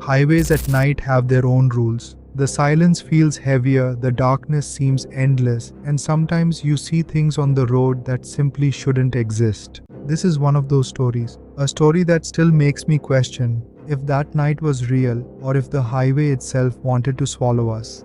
Highways at night have their own rules. The silence feels heavier, the darkness seems endless, and sometimes you see things on the road that simply shouldn't exist. This is one of those stories. A story that still makes me question if that night was real or if the highway itself wanted to swallow us.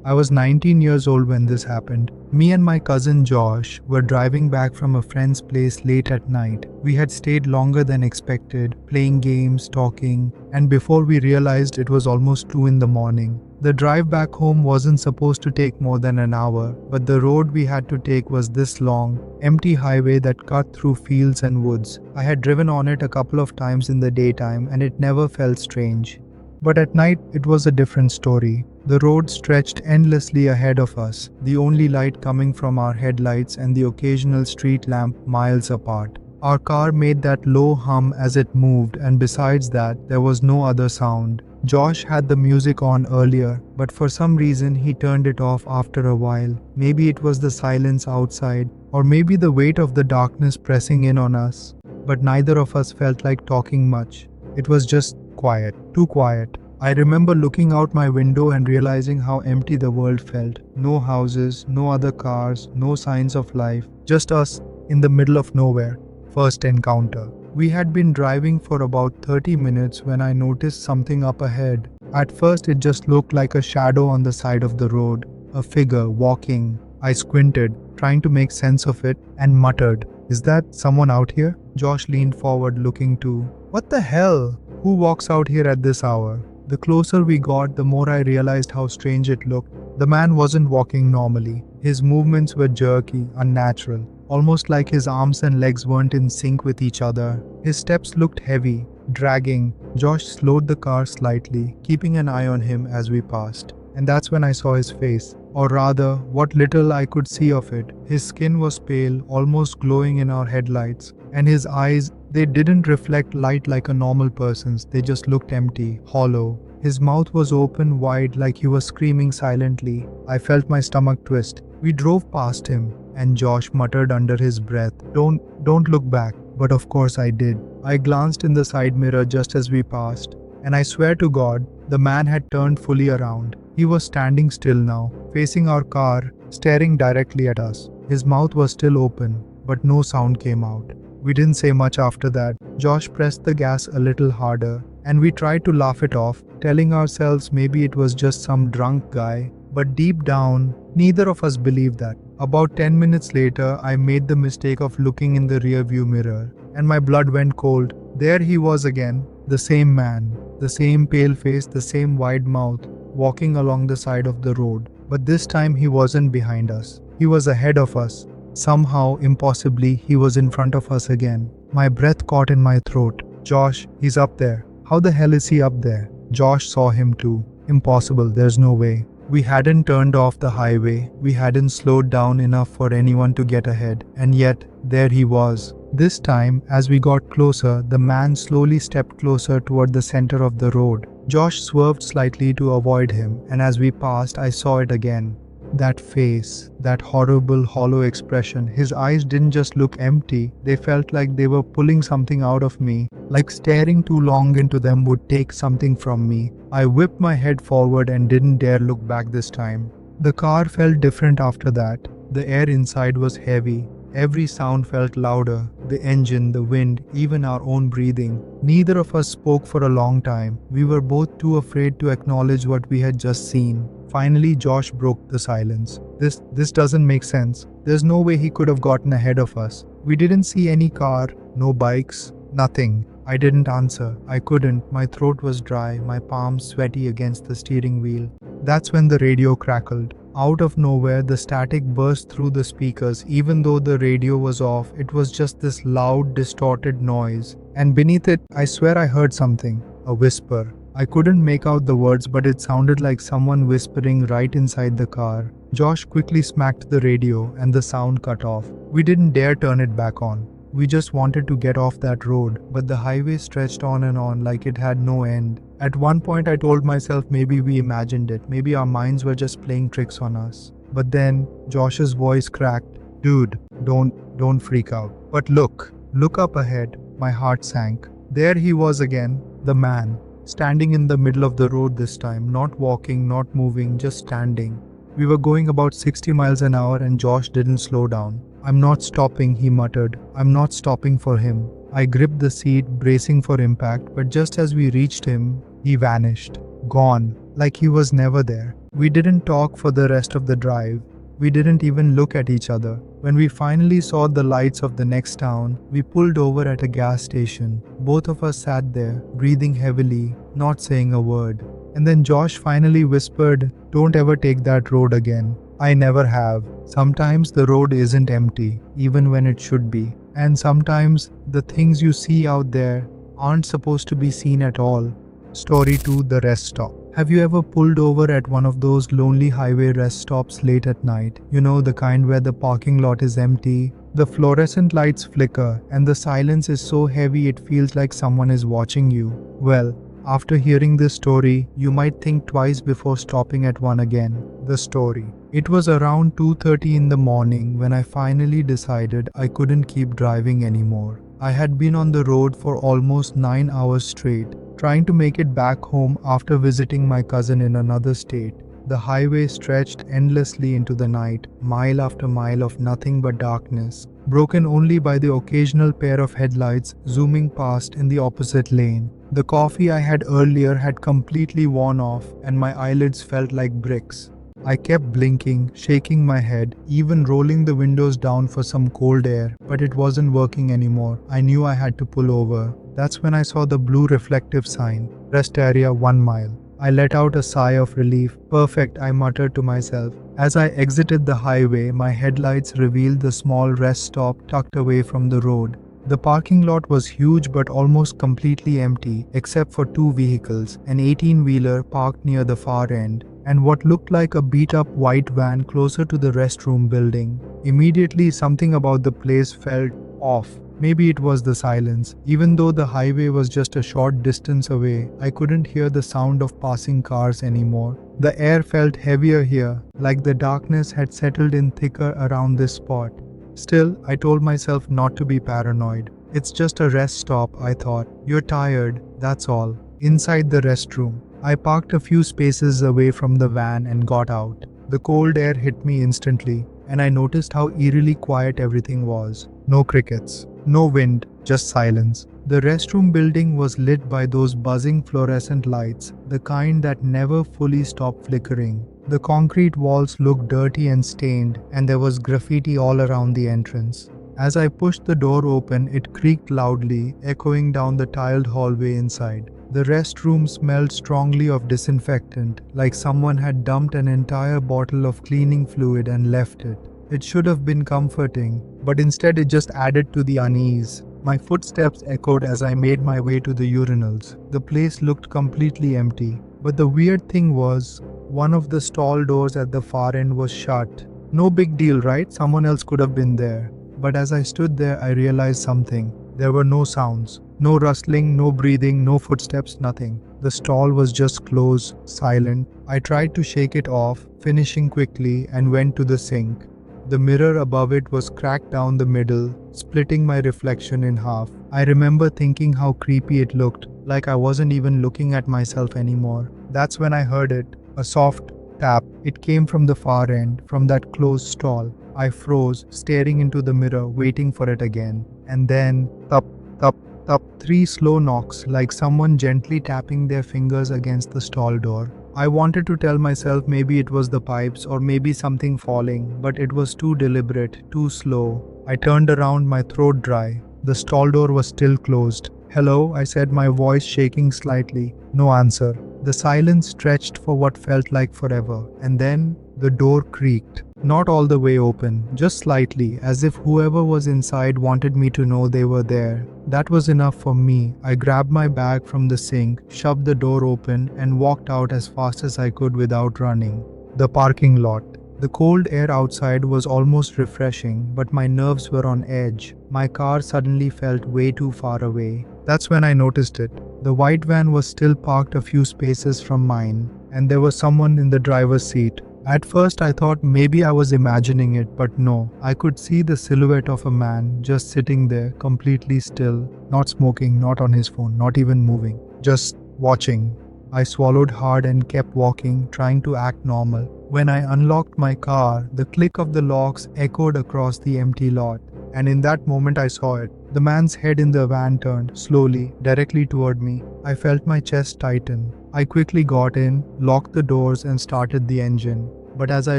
I was 19 years old when this happened. Me and my cousin Josh were driving back from a friend's place late at night. We had stayed longer than expected, playing games, talking, and before we realized it was almost 2 in the morning. The drive back home wasn't supposed to take more than an hour, but the road we had to take was this long, empty highway that cut through fields and woods. I had driven on it a couple of times in the daytime and it never felt strange. But at night, it was a different story. The road stretched endlessly ahead of us, the only light coming from our headlights and the occasional street lamp miles apart. Our car made that low hum as it moved, and besides that, there was no other sound. Josh had the music on earlier, but for some reason he turned it off after a while. Maybe it was the silence outside, or maybe the weight of the darkness pressing in on us. But neither of us felt like talking much. It was just quiet, too quiet. I remember looking out my window and realizing how empty the world felt. No houses, no other cars, no signs of life, just us in the middle of nowhere. First encounter. We had been driving for about 30 minutes when I noticed something up ahead. At first it just looked like a shadow on the side of the road, a figure walking. I squinted, trying to make sense of it, and muttered, "Is that someone out here?" Josh leaned forward looking too. "What the hell? Who walks out here at this hour?" The closer we got, the more I realized how strange it looked. The man wasn't walking normally. His movements were jerky, unnatural, almost like his arms and legs weren't in sync with each other. His steps looked heavy, dragging. Josh slowed the car slightly, keeping an eye on him as we passed. And that's when I saw his face, or rather, what little I could see of it. His skin was pale, almost glowing in our headlights, and his eyes, they didn't reflect light like a normal person's, they just looked empty, hollow. His mouth was open wide like he was screaming silently. I felt my stomach twist. We drove past him, and Josh muttered under his breath, Don't look back." But of course I did. I glanced in the side mirror just as we passed, and I swear to God, the man had turned fully around. He was standing still now, facing our car, staring directly at us. His mouth was still open, but no sound came out. We didn't say much after that. Josh pressed the gas a little harder, and we tried to laugh it off, telling ourselves maybe it was just some drunk guy. But deep down, neither of us believed that. About 10 minutes later, I made the mistake of looking in the rearview mirror, and my blood went cold. There he was again, the same man, the same pale face, the same wide mouth, walking along the side of the road. But this time he wasn't behind us. He was ahead of us. Somehow, impossibly, he was in front of us again. My breath caught in my throat. "Josh, he's up there." "How the hell is he up there?" Josh saw him too. "Impossible, there's no way." We hadn't turned off the highway. We hadn't slowed down enough for anyone to get ahead. And yet, there he was. This time, as we got closer, the man slowly stepped closer toward the center of the road. Josh swerved slightly to avoid him, and as we passed, I saw it again. That face, that horrible, hollow expression. His eyes didn't just look empty, they felt like they were pulling something out of me, like staring too long into them would take something from me. I whipped my head forward and didn't dare look back this time. The car felt different after that. The air inside was heavy. Every sound felt louder, the engine, the wind, even our own breathing. Neither of us spoke for a long time. We were both too afraid to acknowledge what we had just seen. Finally, Josh broke the silence. This doesn't make sense. There's no way he could have gotten ahead of us. We didn't see any car, no bikes, nothing. I didn't answer. I couldn't. My throat was dry, my palms sweaty against the steering wheel. That's when the radio crackled. Out of nowhere, the static burst through the speakers. Even though the radio was off, it was just this loud, distorted noise. And beneath it, I swear I heard something. A whisper. I couldn't make out the words, but it sounded like someone whispering right inside the car. Josh quickly smacked the radio, and the sound cut off. We didn't dare turn it back on. We just wanted to get off that road, but the highway stretched on and on like it had no end. At one point I told myself maybe we imagined it, maybe our minds were just playing tricks on us. But then, Josh's voice cracked. "Dude, don't freak out. But look up ahead." My heart sank. There he was again, the man, standing in the middle of the road this time, not walking, not moving, just standing. We were going about 60 miles an hour and Josh didn't slow down. "I'm not stopping," he muttered. "I'm not stopping for him." I gripped the seat, bracing for impact, but just as we reached him, he vanished. Gone. Like he was never there. We didn't talk for the rest of the drive. We didn't even look at each other. When we finally saw the lights of the next town, we pulled over at a gas station. Both of us sat there, breathing heavily, not saying a word. And then Josh finally whispered, "Don't ever take that road again." I never have. Sometimes the road isn't empty, even when it should be. And sometimes the things you see out there aren't supposed to be seen at all. Story 2: The Rest Stop. Have you ever pulled over at one of those lonely highway rest stops late at night? You know, the kind where the parking lot is empty, the fluorescent lights flicker, and the silence is so heavy it feels like someone is watching you. Well, after hearing this story, you might think twice before stopping at one again. The story. It was around 2:30 in the morning when I finally decided I couldn't keep driving anymore. I had been on the road for almost 9 hours straight, trying to make it back home after visiting my cousin in another state. The highway stretched endlessly into the night, mile after mile of nothing but darkness, broken only by the occasional pair of headlights zooming past in the opposite lane. The coffee I had earlier had completely worn off, and my eyelids felt like bricks. I kept blinking, shaking my head, even rolling the windows down for some cold air, but it wasn't working anymore. I knew I had to pull over. That's when I saw the blue reflective sign, "Rest area 1 mile." I let out a sigh of relief. "Perfect," I muttered to myself. As I exited the highway, my headlights revealed the small rest stop tucked away from the road. The parking lot was huge but almost completely empty, except for 2 vehicles, an 18-wheeler parked near the far end, and what looked like a beat-up white van closer to the restroom building. Immediately, something about the place felt off. Maybe it was the silence. Even though the highway was just a short distance away, I couldn't hear the sound of passing cars anymore. The air felt heavier here, like the darkness had settled in thicker around this spot. Still, I told myself not to be paranoid. It's just a rest stop, I thought. You're tired, that's all. Inside the restroom, I parked a few spaces away from the van and got out. The cold air hit me instantly, and I noticed how eerily quiet everything was. No crickets, no wind, just silence. The restroom building was lit by those buzzing fluorescent lights, the kind that never fully stop flickering. The concrete walls looked dirty and stained, and there was graffiti all around the entrance. As I pushed the door open, it creaked loudly, echoing down the tiled hallway inside. The restroom smelled strongly of disinfectant, like someone had dumped an entire bottle of cleaning fluid and left it. It should have been comforting, but instead it just added to the unease. My footsteps echoed as I made my way to the urinals. The place looked completely empty, but the weird thing was, one of the stall doors at the far end was shut. No big deal, right? Someone else could have been there. But as I stood there, I realized something. There were no sounds. No rustling, no breathing, no footsteps, nothing. The stall was just closed, silent. I tried to shake it off, finishing quickly, and went to the sink. The mirror above it was cracked down the middle, splitting my reflection in half. I remember thinking how creepy it looked, like I wasn't even looking at myself anymore. That's when I heard it, a soft tap. It came from the far end, from that closed stall. I froze, staring into the mirror, waiting for it again. And then, thup, thup, thup, 3 slow knocks, like someone gently tapping their fingers against the stall door. I wanted to tell myself maybe it was the pipes or maybe something falling, but it was too deliberate, too slow. I turned around, my throat dry. The stall door was still closed. "Hello," I said, my voice shaking slightly. No answer. The silence stretched for what felt like forever, and then the door creaked. Not all the way open, just slightly, as if whoever was inside wanted me to know they were there. That was enough for me. I grabbed my bag from the sink, shoved the door open, and walked out as fast as I could without running. The parking lot. The cold air outside was almost refreshing, but my nerves were on edge. My car suddenly felt way too far away. That's when I noticed it. The white van was still parked a few spaces from mine, and there was someone in the driver's seat. At first I thought maybe I was imagining it, but no. I could see the silhouette of a man just sitting there, completely still, not smoking, not on his phone, not even moving. Just watching. I swallowed hard and kept walking, trying to act normal. When I unlocked my car, the click of the locks echoed across the empty lot. And in that moment, I saw it. The man's head in the van turned, slowly, directly toward me. I felt my chest tighten. I quickly got in, locked the doors, and started the engine. But as I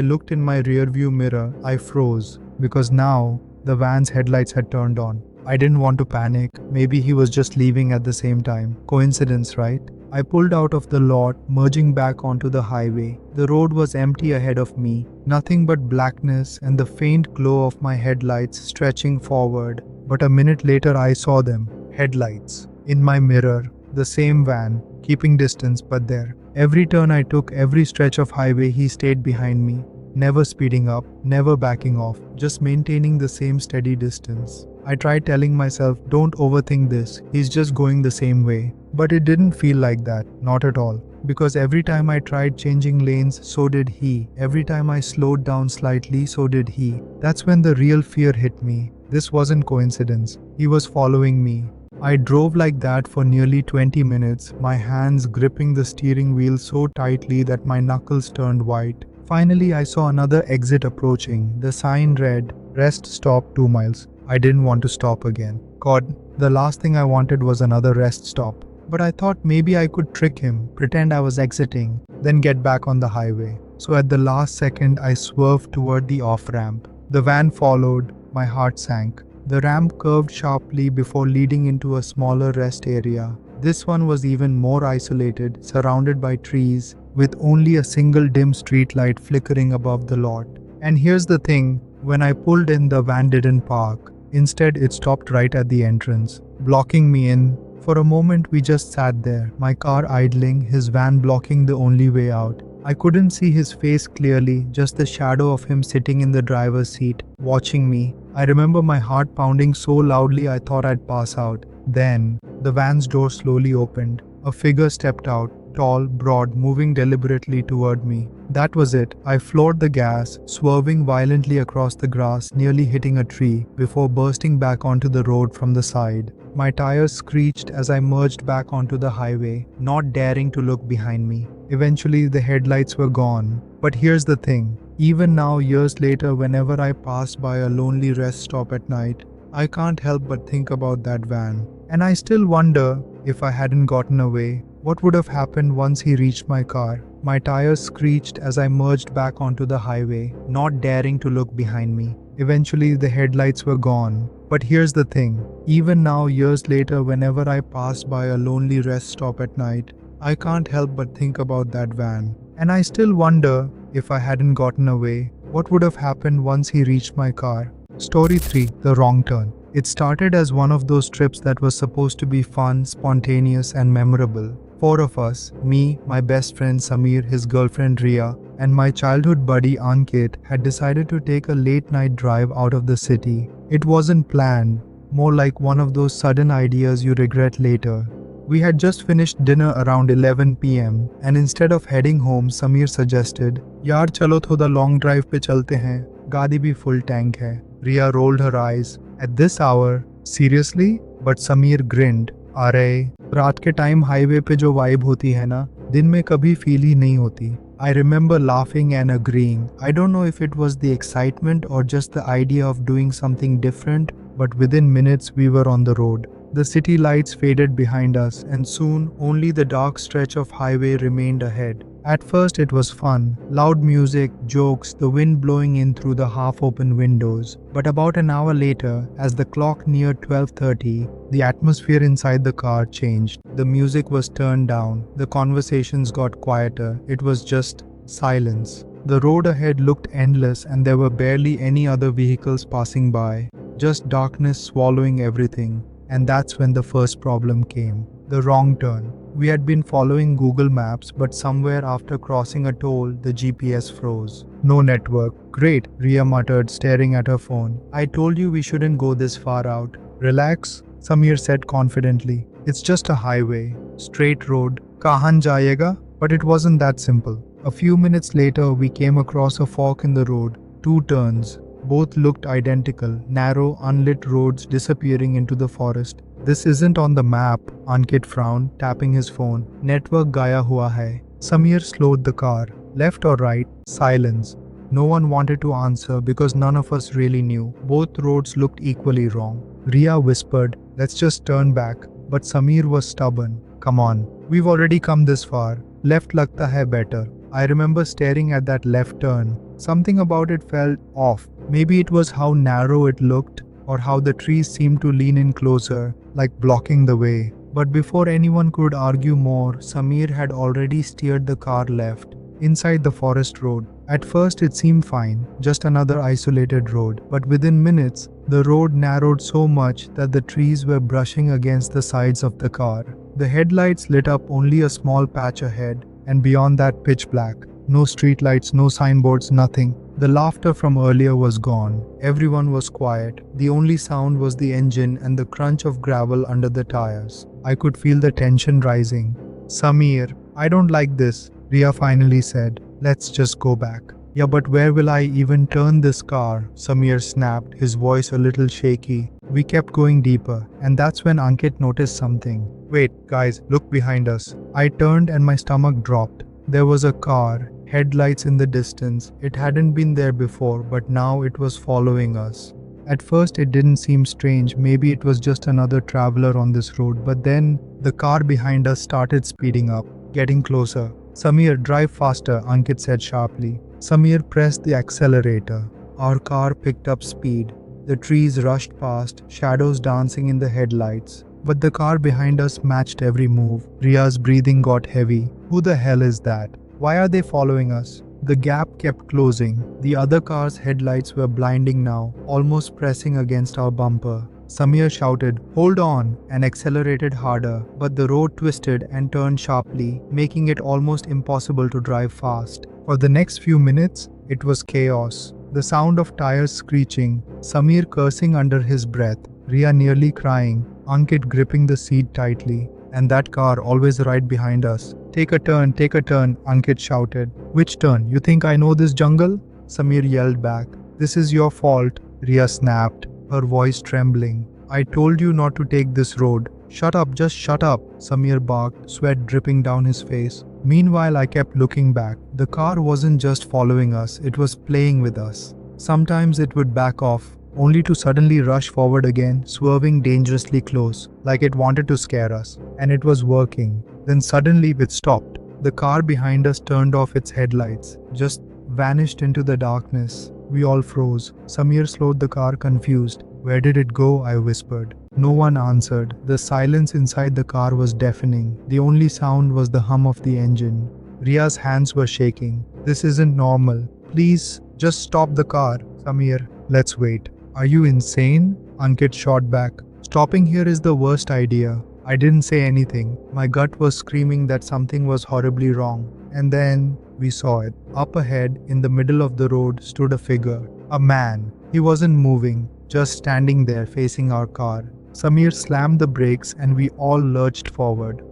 looked in my rearview mirror, I froze, because now the van's headlights had turned on. I didn't want to panic. Maybe he was just leaving at the same time. Coincidence, right? I pulled out of the lot, merging back onto the highway. The road was empty ahead of me, nothing but blackness and the faint glow of my headlights stretching forward. But a minute later, I saw them. Headlights. In my mirror. The same van, keeping distance, but there. Every turn I took, every stretch of highway, he stayed behind me. Never speeding up, never backing off, just maintaining the same steady distance. I tried telling myself, don't overthink this, he's just going the same way. But it didn't feel like that, not at all. Because every time I tried changing lanes, so did he. Every time I slowed down slightly, so did he. That's when the real fear hit me. This wasn't coincidence. He was following me. I drove like that for nearly 20 minutes, my hands gripping the steering wheel so tightly that my knuckles turned white. Finally, I saw another exit approaching. The sign read, "Rest stop 2 miles." I didn't want to stop again. God, the last thing I wanted was another rest stop. But I thought maybe I could trick him, pretend I was exiting, then get back on the highway. So at the last second, I swerved toward the off-ramp. The van followed, my heart sank. The ramp curved sharply before leading into a smaller rest area. This one was even more isolated, surrounded by trees, with only a single dim streetlight flickering above the lot. And here's the thing, when I pulled in, the van didn't park. Instead, it stopped right at the entrance, blocking me in. For a moment, we just sat there, my car idling, his van blocking the only way out. I couldn't see his face clearly, just the shadow of him sitting in the driver's seat, watching me. I remember my heart pounding so loudly I thought I'd pass out. Then, the van's door slowly opened. A figure stepped out, tall, broad, moving deliberately toward me. That was it. I floored the gas, swerving violently across the grass, nearly hitting a tree, before bursting back onto the road from the side. My tires screeched as I merged back onto the highway, not daring to look behind me. Eventually, the headlights were gone. But here's the thing. Even now, years later, whenever I pass by a lonely rest stop at night, I can't help but think about that van. And I still wonder, if I hadn't gotten away, what would have happened once he reached my car? My tires screeched as I merged back onto the highway, not daring to look behind me. Eventually, the headlights were gone. But here's the thing. Even now, years later, whenever I pass by a lonely rest stop at night, I can't help but think about that van. And I still wonder, if I hadn't gotten away, what would have happened once he reached my car? Story 3. The Wrong Turn. It started as one of those trips that was supposed to be fun, spontaneous, and memorable. 4 of us, me, my best friend Samir, his girlfriend Ria, and my childhood buddy Ankit, had decided to take a late-night drive out of the city. It wasn't planned, more like one of those sudden ideas you regret later. We had just finished dinner around 11 p.m. and instead of heading home, Samir suggested, "Yaar chalo thoda long drive pe chalte hain, gaadi bhi full tank hai." Ria rolled her eyes. At this hour? Seriously? But Samir grinned. अरे रात के time highway पे जो vibe होती है ना, दिन में कभी फील ही नहीं होती. I remember laughing and agreeing. I don't know if it was the excitement or just the idea of doing something different, but within minutes we were on the road. The city lights faded behind us, and soon only the dark stretch of highway remained ahead. At first it was fun, loud music, jokes, the wind blowing in through the half-open windows. But about an hour later, as the clock neared 12:30, the atmosphere inside the car changed. The music was turned down, the conversations got quieter, it was just silence. The road ahead looked endless and there were barely any other vehicles passing by, just darkness swallowing everything. And that's when the first problem came. The wrong turn. We had been following Google Maps, but somewhere after crossing a toll, the GPS froze. No network. Great, Ria muttered, staring at her phone. I told you we shouldn't go this far out. Relax, Samir said confidently. It's just a highway. Straight road. Kahan jayega? But it wasn't that simple. A few minutes later, we came across a fork in the road. 2 turns. Both looked identical, narrow, unlit roads disappearing into the forest. This isn't on the map, Ankit frowned, tapping his phone. Network gaya hua hai. Samir slowed the car. Left or right? Silence. No one wanted to answer because none of us really knew. Both roads looked equally wrong. Ria whispered, let's just turn back. But Samir was stubborn. Come on, we've already come this far. Left lagta hai better. I remember staring at that left turn. Something about it felt off. Maybe it was how narrow it looked, or how the trees seemed to lean in closer, like blocking the way. But before anyone could argue more, Samir had already steered the car left, inside the forest road. At first it seemed fine, just another isolated road, but within minutes, the road narrowed so much that the trees were brushing against the sides of the car. The headlights lit up only a small patch ahead, and beyond that pitch black. No streetlights, no signboards, nothing. The laughter from earlier was gone. Everyone was quiet. The only sound was the engine and the crunch of gravel under the tires. I could feel the tension rising. Samir, I don't like this, Ria finally said. Let's just go back. Yeah, but where will I even turn this car? Samir snapped, his voice a little shaky. We kept going deeper, and that's when Ankit noticed something. Wait, guys, look behind us. I turned and my stomach dropped. There was a car, headlights in the distance. It hadn't been there before, but now it was following us. At first it didn't seem strange, maybe it was just another traveler on this road, but then the car behind us started speeding up, getting closer. Samir, drive faster, Ankit said sharply. Samir pressed the accelerator. Our car picked up speed. The trees rushed past, shadows dancing in the headlights. But the car behind us matched every move. Ria's breathing got heavy. Who the hell is that? Why are they following us? The gap kept closing. The other car's headlights were blinding now, almost pressing against our bumper. Samir shouted, hold on, and accelerated harder, but the road twisted and turned sharply, making it almost impossible to drive fast. For the next few minutes, it was chaos. The sound of tires screeching, Samir cursing under his breath, Ria nearly crying, Ankit gripping the seat tightly, and that car always right behind us. Take a turn, Ankit shouted. Which turn? You think I know this jungle? Samir yelled back. This is your fault, Ria snapped, her voice trembling. I told you not to take this road. Shut up, just shut up, Samir barked, sweat dripping down his face. Meanwhile, I kept looking back. The car wasn't just following us, it was playing with us. Sometimes it would back off, only to suddenly rush forward again, swerving dangerously close, like it wanted to scare us. And it was working. Then suddenly it stopped. The car behind us turned off its headlights, just vanished into the darkness. We all froze. Samir slowed the car, confused. Where did it go? I whispered. No one answered. The silence inside the car was deafening. The only sound was the hum of the engine. Ria's hands were shaking. This isn't normal. Please, just stop the car. Samir, let's wait. Are you insane? Ankit shot back. Stopping here is the worst idea. I didn't say anything. My gut was screaming that something was horribly wrong. And then we saw it. Up ahead, in the middle of the road, stood a figure. A man. He wasn't moving, just standing there facing our car. Samir slammed the brakes and we all lurched forward.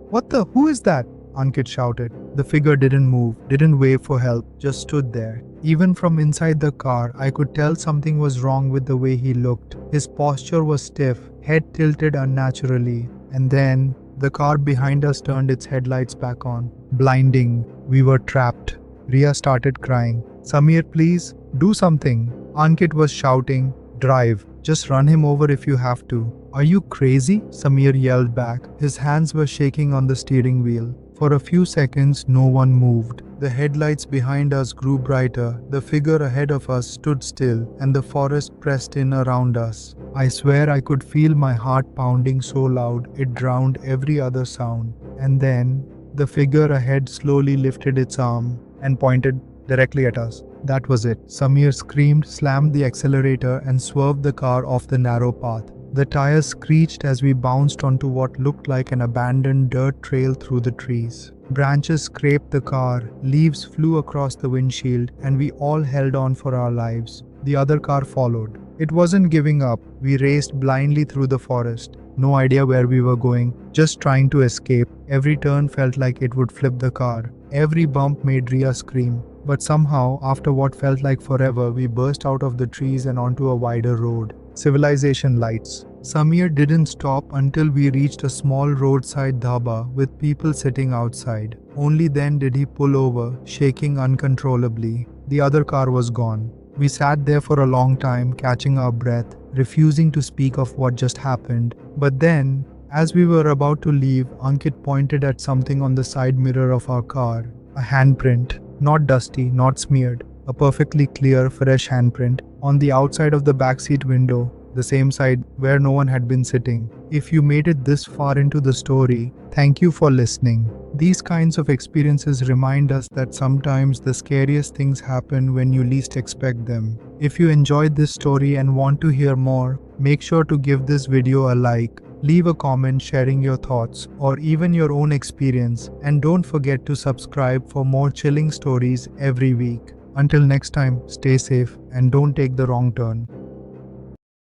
Who is that? Ankit shouted. The figure didn't move, didn't wave for help, just stood there. Even from inside the car, I could tell something was wrong with the way he looked. His posture was stiff, head tilted unnaturally. And then, the car behind us turned its headlights back on. Blinding. We were trapped. Ria started crying. Samir, please, do something. Ankit was shouting. Drive. Just run him over if you have to. Are you crazy? Samir yelled back. His hands were shaking on the steering wheel. For a few seconds, no one moved. The headlights behind us grew brighter. The figure ahead of us stood still, and the forest pressed in around us. I swear I could feel my heart pounding so loud it drowned every other sound. And then, the figure ahead slowly lifted its arm and pointed directly at us. That was it. Samir screamed, slammed the accelerator, and swerved the car off the narrow path. The tires screeched as we bounced onto what looked like an abandoned dirt trail through the trees. Branches scraped the car, leaves flew across the windshield, and we all held on for our lives. The other car followed. It wasn't giving up. We raced blindly through the forest. No idea where we were going, just trying to escape. Every turn felt like it would flip the car. Every bump made Ria scream. But somehow, after what felt like forever, we burst out of the trees and onto a wider road. Civilization lights. Samir didn't stop until we reached a small roadside dhaba with people sitting outside. Only then did he pull over, shaking uncontrollably. The other car was gone. We sat there for a long time, catching our breath, refusing to speak of what just happened. But then, as we were about to leave, Ankit pointed at something on the side mirror of our car. A handprint. Not dusty, not smeared. A perfectly clear, fresh handprint on the outside of the backseat window, the same side where no one had been sitting. If you made it this far into the story, thank you for listening. These kinds of experiences remind us that sometimes the scariest things happen when you least expect them. If you enjoyed this story and want to hear more, make sure to give this video a like, leave a comment sharing your thoughts or even your own experience, and don't forget to subscribe for more chilling stories every week. Until next time, stay safe and don't take the wrong turn.